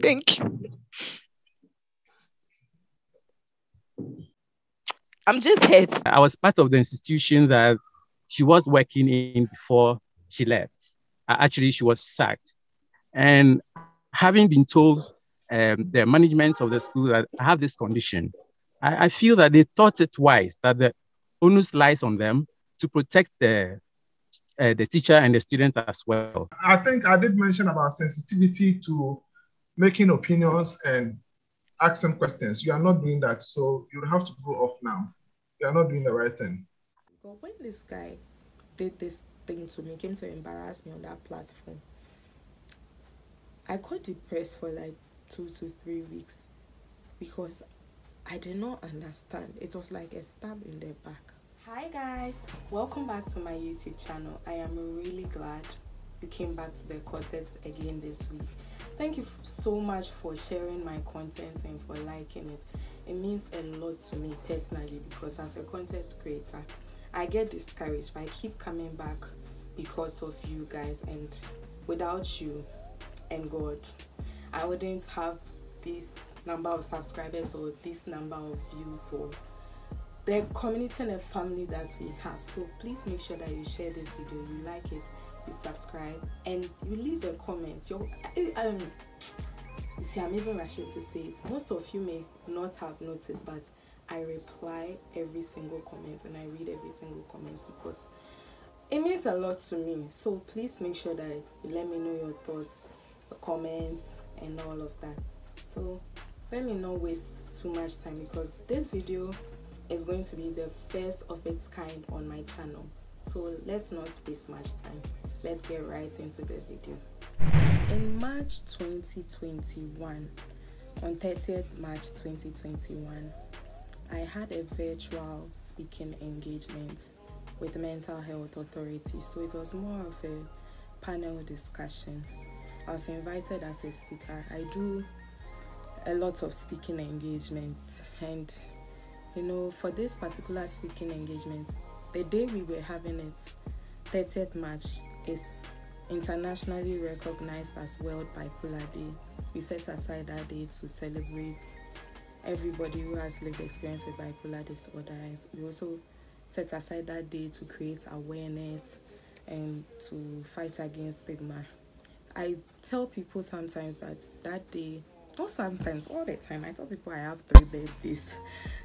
Thank you. I'm just hurt. I was part of the institution that she was working in before she left. Actually, she was sacked. And having been told the management of the school that I have this condition, I feel that they thought it wise that the onus lies on them to protect the teacher and the student as well. I think I did mention about sensitivity to making opinions and asking questions. You are not doing that, so you have to go off now. You are not doing the right thing. But when this guy did this thing to me, came to embarrass me on that platform, I got depressed for like 2 to 3 weeks because I did not understand. It was like a stab in the back. Hi guys, welcome back to my YouTube channel. I am really glad you came back to the quarters again this week. Thank you so much for sharing my content and for liking it. It means a lot to me personally because as a content creator, I get discouraged, but I keep coming back because of you guys, and without you and God, I wouldn't have this number of subscribers or this number of views or the community and the family that we have. So please make sure that you share this video, you like it, you subscribe, and you leave a comment. You see, I'm even rushing to say it. Most of you may not have noticed, but I reply every single comment and I read every single comment because it means a lot to me. So please make sure that you let me know your thoughts, your comments, and all of that. So let me not waste too much time because this video is going to be the first of its kind on my channel. So let's not waste much time. Let's get right into the video. In March 2021, on 30th March 2021, I had a virtual speaking engagement with the Mental Health Authority. So it was more of a panel discussion. I was invited as a speaker. I do a lot of speaking engagements, and you know, for this particular speaking engagement, the day we were having it, 30th March, is internationally recognized as World Bipolar Day. We set aside that day to celebrate everybody who has lived experience with bipolar disorder. And we also set aside that day to create awareness and to fight against stigma. I tell people sometimes that day, not sometimes, all the time, I tell people I have 3 birthdays.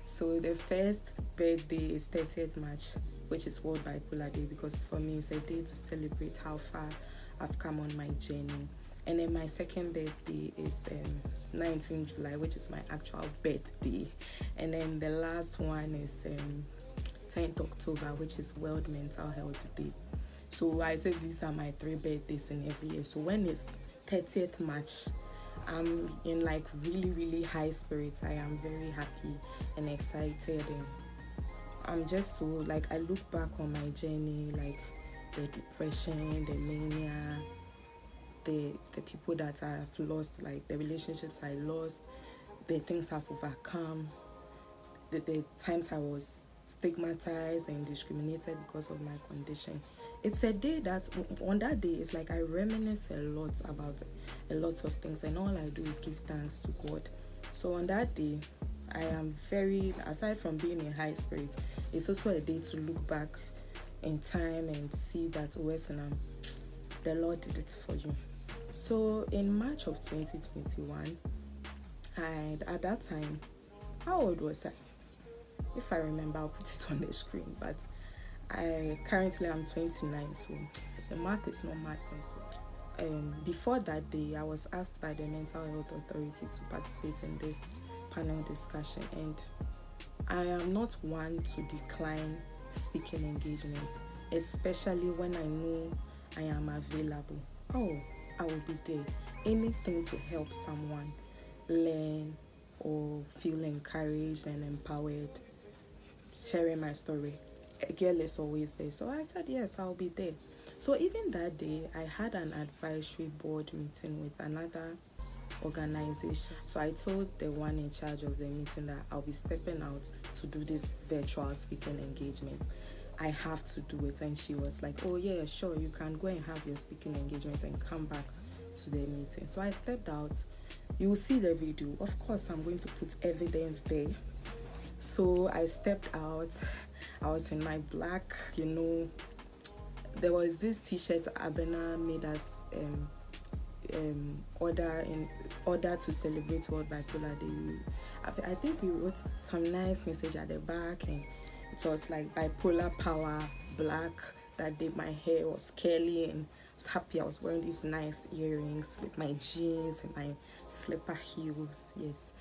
So the first birthday is 30th March, which is World Bipolar Day, because for me it's a day to celebrate how far I've come on my journey. And then my second birthday is 19th July, which is my actual birthday. And then the last one is 10th October, which is World Mental Health Day. So I said these are my 3 birthdays in every year. So when it's 30th March, I'm in like really high spirits. I am very happy and excited, and I'm just so like, I look back on my journey, like the depression, the mania, the people that I've lost, like the relationships I lost, the things I've overcome, the times I was stigmatized and discriminated because of my condition. It's a day that, on that day, it's like I reminisce a lot about a lot of things, and all I do is give thanks to God. So on that day, I am very, aside from being in high spirits, it's also a day to look back in time and see that, oh, Ese and I, the Lord did it for you. So in March of 2021, at that time, how old was I? If I remember, I'll put it on the screen, but currently I'm 29, so the math is not math. So before that day, I was asked by the Mental Health Authority to participate in this panel discussion, and I am not one to decline speaking engagements, especially when I know I am available. Oh, I will be there. Anything to help someone learn or feel encouraged and empowered, sharing my story. A girl is always there. So I said, yes, I'll be there. So even that day, I had an advisory board meeting with another organization. So I told the one in charge of the meeting that I'll be stepping out to do this virtual speaking engagement. I have to do it. And she was like, oh yeah, sure, you can go and have your speaking engagement and come back to the meeting. So I stepped out. You will see the video. Of course, I'm going to put evidence there. So I stepped out. I was in my black, there was this t-shirt Abena made us order to celebrate World Bipolar Day. I think we wrote some nice message at the back, and it was like bipolar power, black. That day my hair was curly, and I was happy. I was wearing these nice earrings with my jeans and my slipper heels. Yes,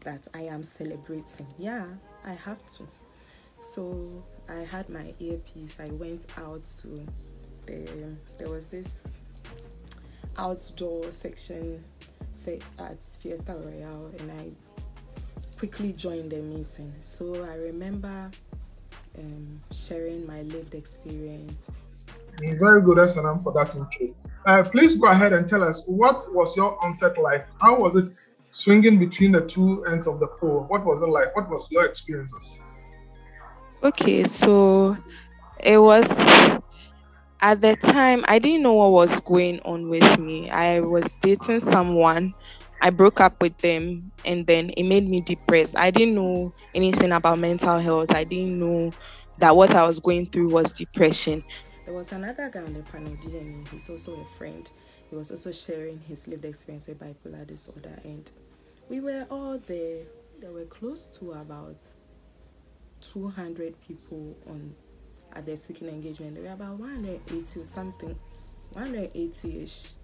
that I am celebrating. Yeah, I have to. So I had my earpiece. I went out to there was this outdoor section at Fiesta Royale, and I quickly joined the meeting. So I remember sharing my lived experience. Very good, Ese and I, for that intro. Please go ahead and tell us, what was your onset like? How was it swinging between the two ends of the pole? What was it like? What was your experiences? Okay, so it was at the time I didn't know what was going on with me. I was dating someone. I broke up with them, and then it made me depressed. I didn't know anything about mental health. I didn't know that what I was going through was depression. There was another guy on the panel, DNA. He's also a friend. He was also sharing his lived experience with bipolar disorder, and we were all there. There were close to about 200 people at the speaking engagement. There were about 180 or something, 180-ish.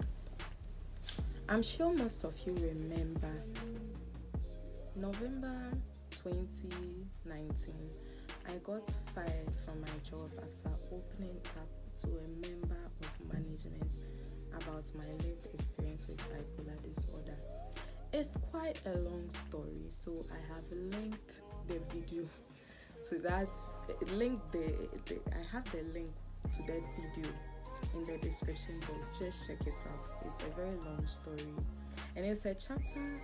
I'm sure most of you remember November 2019. I got fired from my job after opening up to a member of management about my lived experience with bipolar disorder. It's quite a long story, so I have linked the video to that. I have the link to that video in the description box. Just check it out. It's a very long story, and it's a chapter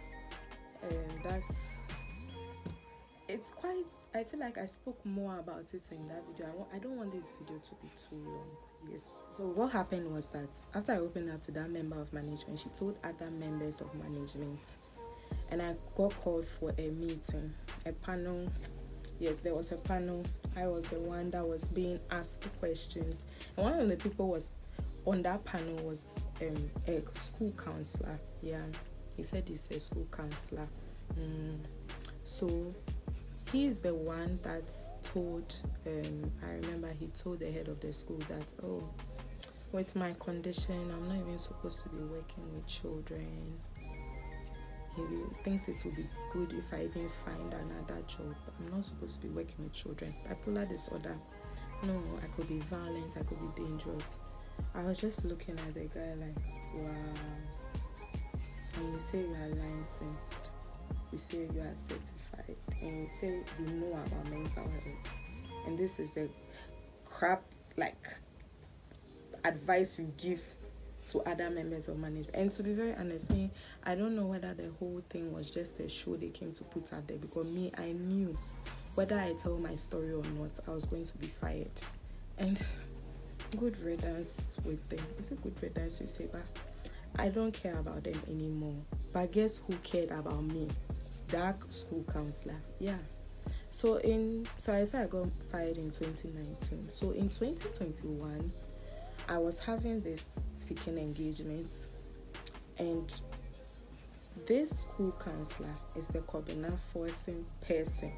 it's quite, I feel like I spoke more about it in that video. I don't want this video to be too long. Yes. So what happened was that after I opened up to that member of management, she told other members of management, and I got called for a meeting, a panel. Yes, there was a panel. I was the one that was being asked questions, and one of the people was on that panel was a school counselor. Yeah, he said he's a school counselor. So he is the one that told, I remember he told the head of the school that, oh, with my condition, I'm not even supposed to be working with children. He thinks it will be good if I even find another job. I'm not supposed to be working with children. Bipolar disorder, no, I could be violent, I could be dangerous. I was just looking at the guy like, wow. And you say you are licensed, you say you are certified, and you say you know about mental health, and this is the crap like advice you give to other members of management. And to be very honest, I don't know whether the whole thing was just a show they came to put out there, because I knew whether I tell my story or not, I was going to be fired. And good riddance with them. Is it good riddance you say? But I don't care about them anymore. But guess who cared about me? That school counselor. Yeah. So I said I got fired in 2019. So in 2021, I was having this speaking engagement, and this school counselor is the coordinating person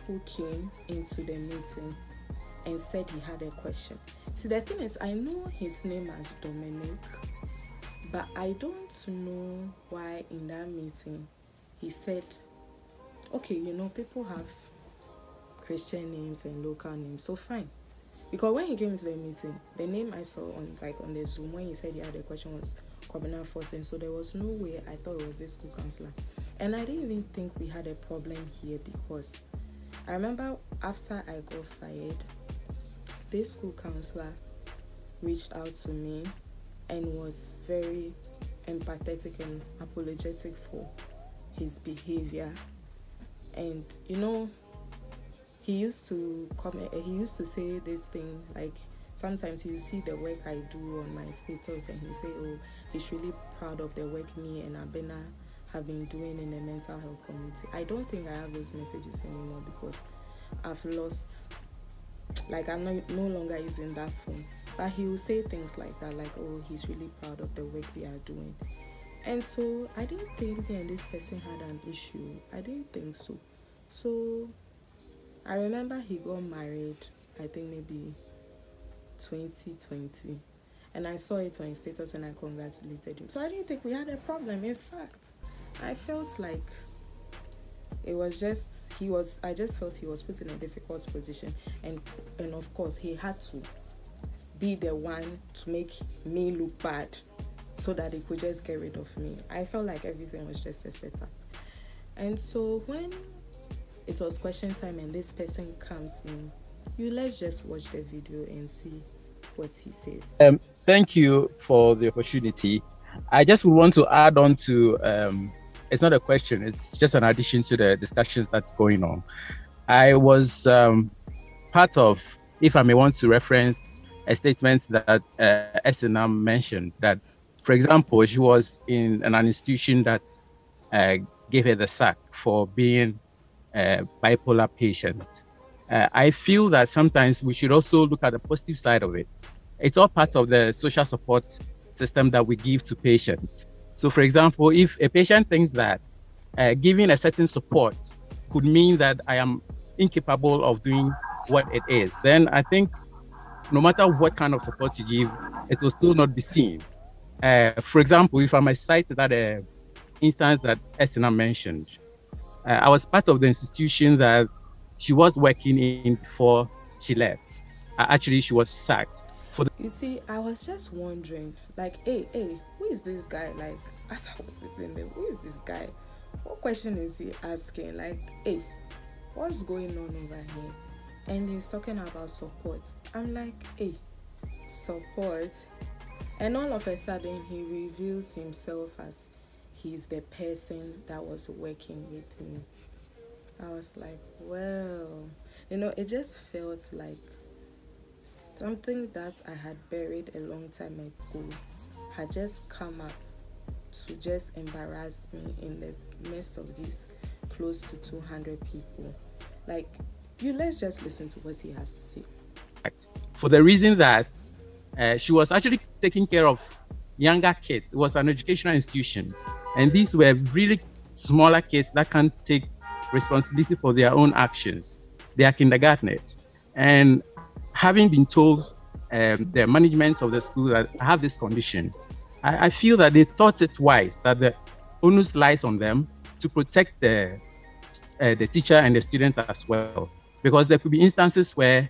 who came into the meeting and said he had a question. See, the thing is, I know his name as Dominic, but I don't know why in that meeting he said, okay, people have Christian names and local names, so fine. Because when he came to the meeting, the name I saw on the Zoom when he said he had a question was Kobina Force, and so there was no way I thought it was this school counselor. And I didn't even think we had a problem here, because I remember after I got fired, this school counselor reached out to me and was very empathetic and apologetic for his behavior. And he used to comment, he used to say this thing like, sometimes you see the work I do on my status, and he say, oh, he's really proud of the work me and Abena have been doing in the mental health community. I don't think I have those messages anymore because I've lost, like I'm no longer using that phone. But he will say things like that, like, oh, he's really proud of the work we are doing. And so I didn't think me and this person had an issue. I didn't think so. So I remember he got married, I think maybe 2020. And I saw it on his status and I congratulated him. So I didn't think we had a problem. In fact, I felt like it was just, I just felt he was put in a difficult position. And of course, he had to be the one to make me look bad so that he could just get rid of me. I felt like everything was just a setup. And so when it was question time and this person comes in, let's just watch the video and see what he says. Thank you for the opportunity. I just want to add on to, it's not a question, it's just an addition to the discussions that's going on. I was part of, if I may want to reference a statement that Ese and I mentioned, that, for example, she was in an institution that gave her the sack for being a bipolar patient. I feel that sometimes we should also look at the positive side of it. It's all part of the social support system that we give to patients. So, for example, if a patient thinks that giving a certain support could mean that I am incapable of doing what it is, then I think no matter what kind of support you give, it will still not be seen. For example, if I might cite that instance that Estina mentioned, I was part of the institution that she was working in before she left. Actually, she was sacked. You see, I was just wondering, like, hey, who is this guy? Like, as I was sitting there, who is this guy? What question is he asking? Like, hey, what's going on over here? And he's talking about support. I'm like, hey, support? And all of a sudden, he reveals himself as he's the person that was working with me. I was like, well, it just felt like something that I had buried a long time ago had just come up to just embarrass me in the midst of these close to 200 people. Like, let's just listen to what he has to say. For the reason that she was actually taking care of younger kids. It was an educational institution, and these were really smaller kids that can't take responsibility for their own actions. They are kindergartners, and having been told the management of the school that I have this condition, I feel that they thought it wise that the onus lies on them to protect the teacher and the student as well, because there could be instances where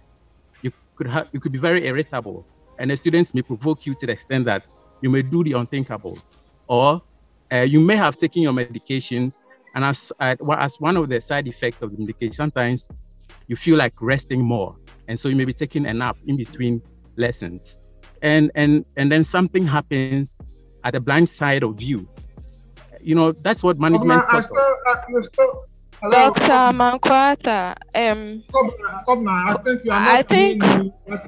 you could be very irritable, and the students may provoke you to the extent that you may do the unthinkable, or you may have taken your medications, and as one of the side effects of the medication, sometimes you feel like resting more, and so you may be taking a nap in between lessons, and then something happens at the blind side of you. That's what management. Dr. Mankwata, I think you are not.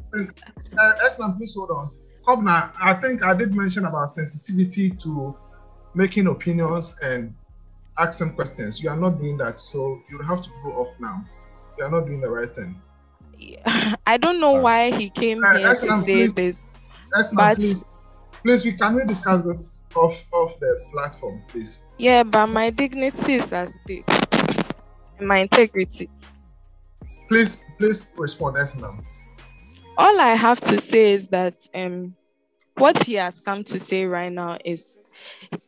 Esna, please hold on. Kobna, I think I did mention about sensitivity to making opinions and asking questions. You are not doing that, so you have to go off now. You are not doing the right thing. I don't know why he came here Esna, to say this. Esna, but please, can we discuss this off the platform, please? Yeah, but my dignity is at stake. My integrity. Please respond, Esna. All I have to say is that what he has come to say right now is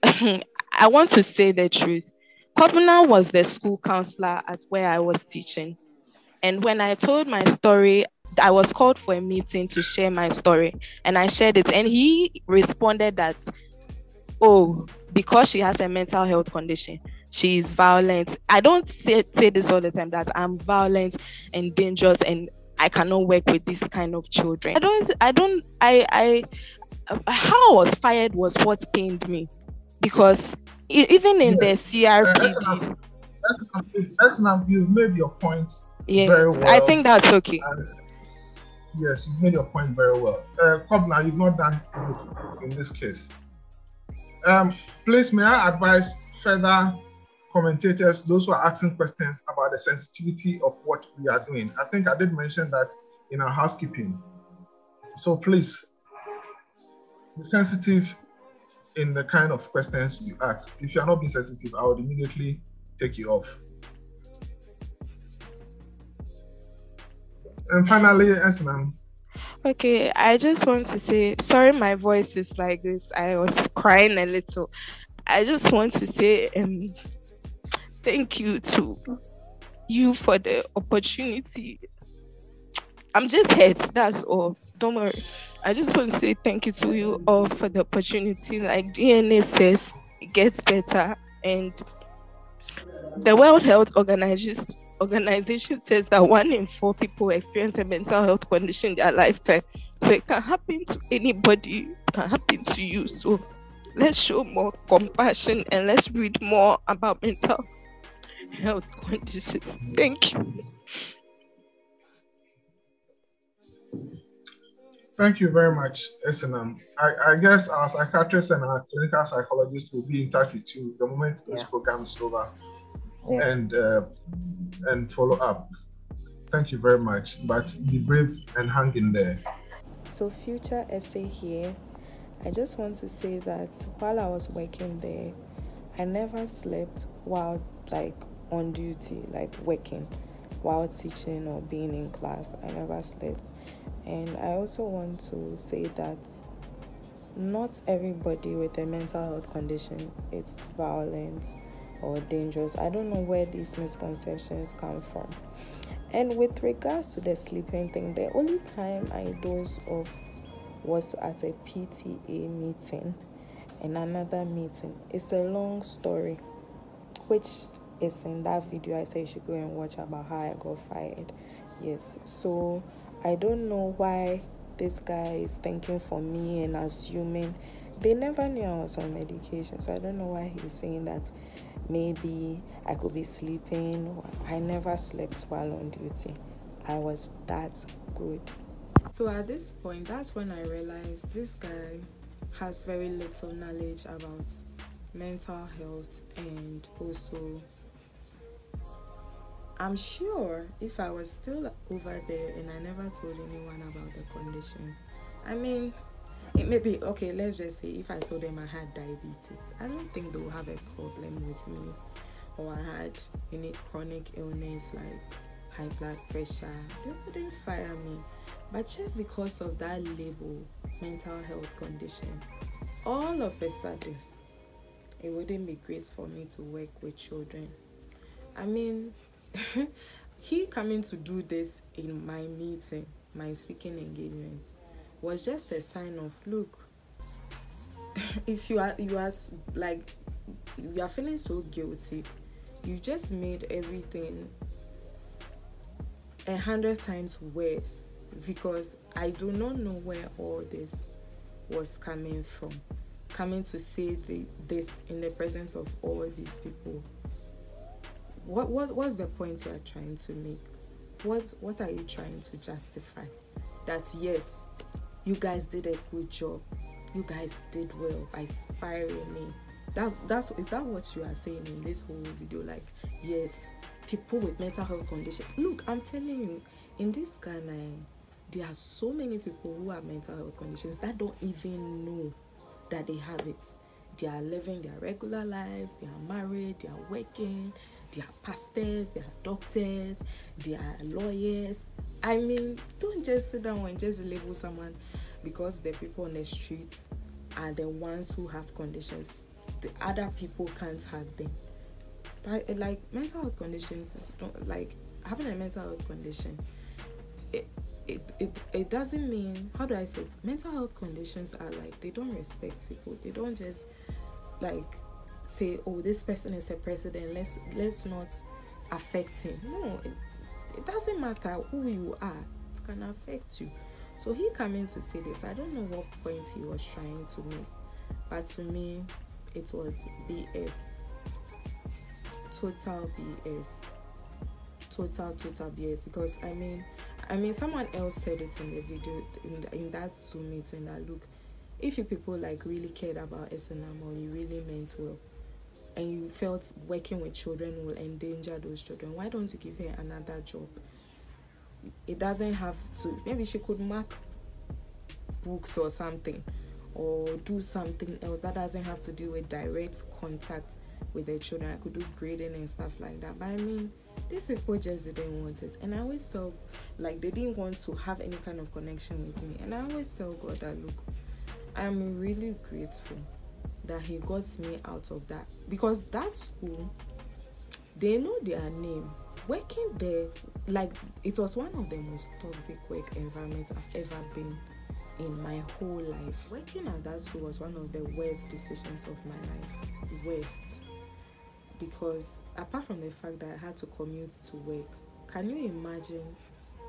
I want to say the truth. Kopna was the school counselor at where I was teaching. And when I told my story, I was called for a meeting to share my story. And I shared it. And he responded that, oh, because she has a mental health condition, she is violent. I don't say this all the time, that I'm violent and dangerous and I cannot work with this kind of children. How I was fired was what pained me, because even in the CRPD, you've made your point yes, very well. I think that's okay. Yes, you've made your point very well. Kobna, you've not done good in this case. Please, may I advise further commentators, those who are asking questions about the sensitivity of what we are doing? I think I did mention that in our housekeeping. So please, be sensitive in the kind of questions you ask. If you are not being sensitive, I would immediately take you off. And finally, Esnam. Okay, I just want to say sorry my voice is like this. I was crying a little. I just want to say thank you to you for the opportunity. I'm just hurt, that's all. Don't worry. I just want to say thank you to you all for the opportunity. Like DNA says, it gets better. And the World Health Organization says that 1 in 4 people experience a mental health condition in their lifetime. So it can happen to anybody, it can happen to you. So let's show more compassion and let's read more about mental health conditions. Thank you. Thank you very much, SNM. I guess our psychiatrist and our clinical psychologist will be in touch with you the moment this program is over and follow up. Thank you very much. But be brave and hang in there. So, future essay here, I just want to say that while I was working there, I never slept while on duty, like working, while teaching or being in class. I never slept. And I also want to say that not everybody with a mental health condition is violent or dangerous. I don't know where these misconceptions come from. And with regards to the sleeping thing, the only time I dozed off was at a PTA meeting and another meeting. It's a long story, which is in that video I say you should go and watch about how I got fired. Yes, so I don't know why this guy is thinking for me and assuming. They never knew I was on medication, so I don't know why he's saying that maybe I could be sleeping. I never slept while on duty. I was that good. So at this point, that's when I realized this guy has very little knowledge about mental health, and also I'm sure if I was still over there and I never told anyone about the condition, I mean, it may be, okay, let's just say if I told them I had diabetes, I don't think they'll have a problem with me, or I had any chronic illness like high blood pressure, they wouldn't fire me. But just because of that label, mental health condition, all of a sudden, it wouldn't be great for me to work with children. I mean, he coming to do this in my meeting, my speaking engagement, was just a sign of, look, if you are feeling so guilty, you just made everything 100 times worse, because I do not know where all this was coming from. Coming to say this in the presence of all these people. What's the point you are trying to make? What are you trying to justify? That yes, you guys did a good job. You guys did well by firing me. Is that what you are saying in this whole video? Like, yes, people with mental health condition. Look, I'm telling you, in this Ghana, there are so many people who have mental health conditions that don't even know that they have it. They are living their regular lives, they are married, they are working, they are pastors, they are doctors, they are lawyers. I mean, don't just sit down and just label someone because the people on the street are the ones who have conditions. The other people can't have them. But like mental health conditions, like having a mental health condition, it doesn't mean, how do I say it? Mental health conditions are like, they don't respect people. They don't just like say, oh, this person is a president, let's not affect him. No, it doesn't matter who you are, it can affect you. So he coming to say this, I don't know what point he was trying to make, but to me it was BS. Total BS. Total BS. Because I mean someone else said it in the video, in that Zoom meeting, that look, if you people like really cared about Ese and I, or you really meant well, and you felt working with children will endanger those children, why don't you give her another job? It doesn't have to, maybe she could mark books or something, or do something else that doesn't have to do with direct contact with the children. I could do grading and stuff like that. But I mean, these people just didn't want it. And I always tell, like, they didn't want to have any kind of connection with me. And I always tell God that, look, I'm really grateful that he got me out of that. Because that school, they know their name. Working there, like, it was one of the most toxic work environments I've ever been in my whole life. Working at that school was one of the worst decisions of my life. Worst. Because apart from the fact that I had to commute to work, can you imagine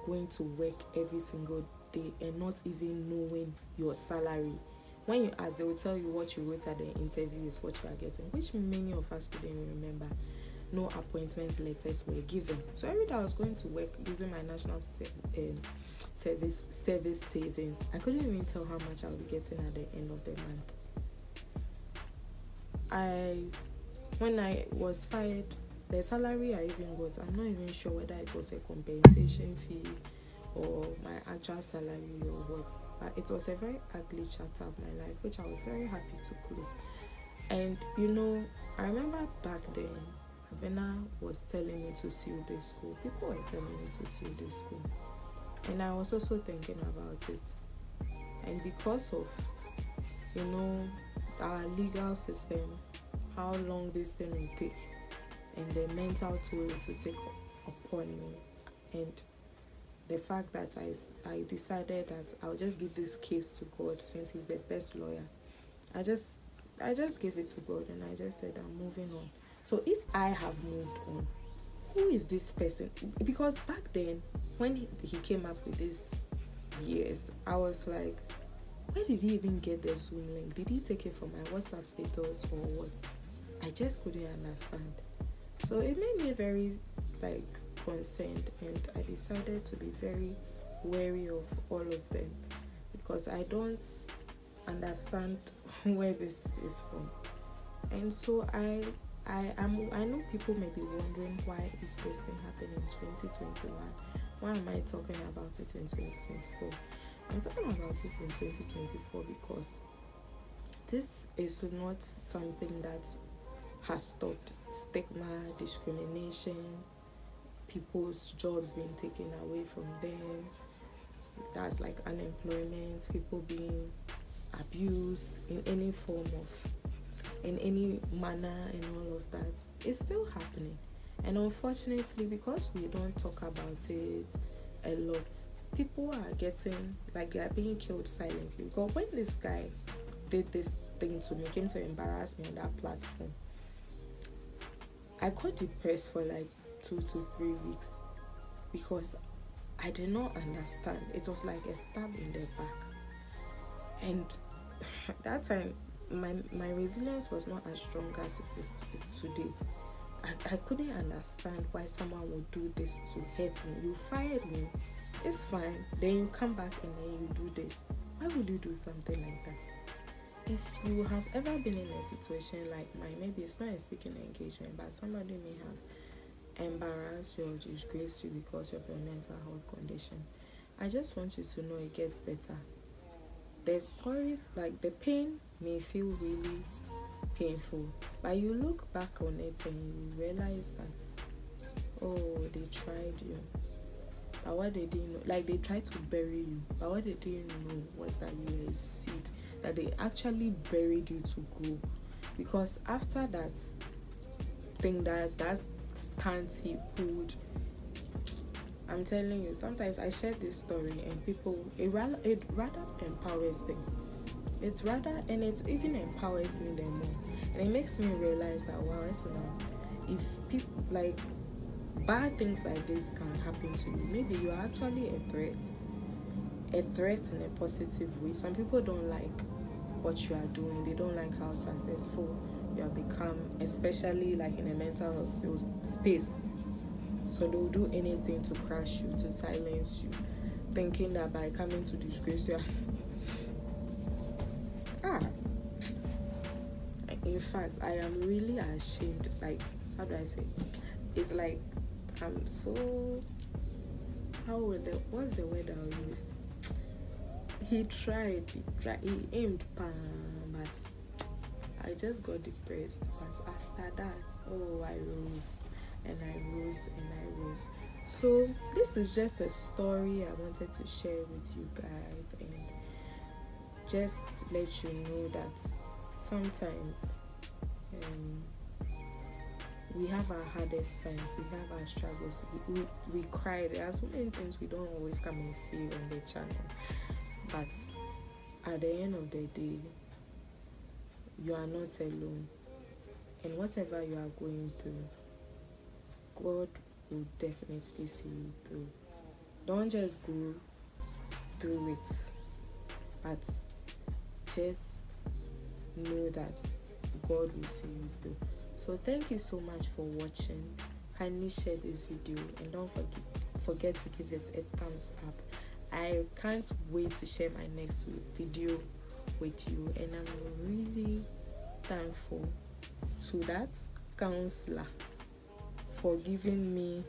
going to work every single day and not even knowing your salary? When you ask, they will tell you what you wrote at the interview is what you are getting, which many of us couldn't remember. No appointment letters were given. So every day I was going to work using my national service savings. I couldn't even tell how much I would be getting at the end of the month. When I was fired, the salary I even got, I'm not even sure whether it was a compensation fee or my actual salary or what. But it was a very ugly chapter of my life, which I was very happy to close. And you know, I remember back then, Abena was telling me to sue this school. People were telling me to sue this school. And I was also thinking about it. And because of, you know, our legal system, how long this thing will take, and the mental toll it will take upon me, and the fact that I decided that I'll just give this case to God since he's the best lawyer. I just gave it to God, and I just said I'm moving on. So if I have moved on, who is this person? Because back then, when he came up with these years, I was like, where did he even get the Zoom link? Did he take it from my WhatsApp status or what? I just couldn't understand. So it made me very concerned, and I decided to be very wary of all of them because I don't understand where this is from. And so I know people may be wondering why if this thing happened in 2021, why am I talking about it in 2024? I'm talking about it in 2024 because this is not something that has stopped. Stigma, discrimination, people's jobs being taken away from them, that's like unemployment, people being abused in any form of, in any manner, and all of that. It's still happening. And unfortunately, because we don't talk about it a lot, people are getting, like, they are being killed silently. Because when this guy did this thing to me, came to embarrass me on that platform, I got depressed for like 2 to 3 weeks because I did not understand. It was like a stab in the back. And that time, my resilience was not as strong as it is today. I couldn't understand why someone would do this to hurt me. You fired me, it's fine. Then you come back and then you do this. Why would you do something like that? If you have ever been in a situation like mine, maybe it's not a speaking engagement, but somebody may have embarrassed you or disgraced you because of your mental health condition, I just want you to know it gets better. The stories, like, the pain may feel really painful, but you look back on it and you realize that, oh, they tried you, but what they didn't know, like, they tried to bury you, but what they didn't know was that you were a seed, that they actually buried you to grow. Because after that thing, that stance he pulled, I'm telling you, sometimes I share this story and people, it rather empowers them. It's rather, and it even empowers me the more. And it makes me realize that, wow, if people, like, bad things like this can happen to you, maybe you're actually a threat in a positive way. Some people don't like what you are doing. They don't like how successful you have become, especially like in a mental health space. So they'll do anything to crush you, to silence you, thinking that by coming to disgrace you, Ah, in fact, I am really ashamed. Like, how do I say? It's like I'm so. What's the word I'll use? He tried, he aimed, but I just got depressed. But after that, oh, I rose and I rose and I rose. So this is just a story I wanted to share with you guys, and just let you know that sometimes we have our hardest times, we have our struggles, we cry. There are so many things we don't always come and see on the channel, but at the end of the day, you are not alone, and whatever you are going through, God will definitely see you through. Don't just go through it, but just know that God will see you through. So thank you so much for watching. Kindly share this video, and don't forget to give it a thumbs up. I can't wait to share my next video with you, and I'm really thankful to that counselor for giving me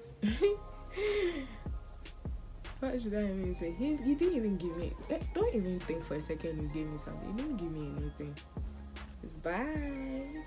what should I even say? He didn't even give me, don't even think for a second you gave me something. He didn't give me anything. It's bye.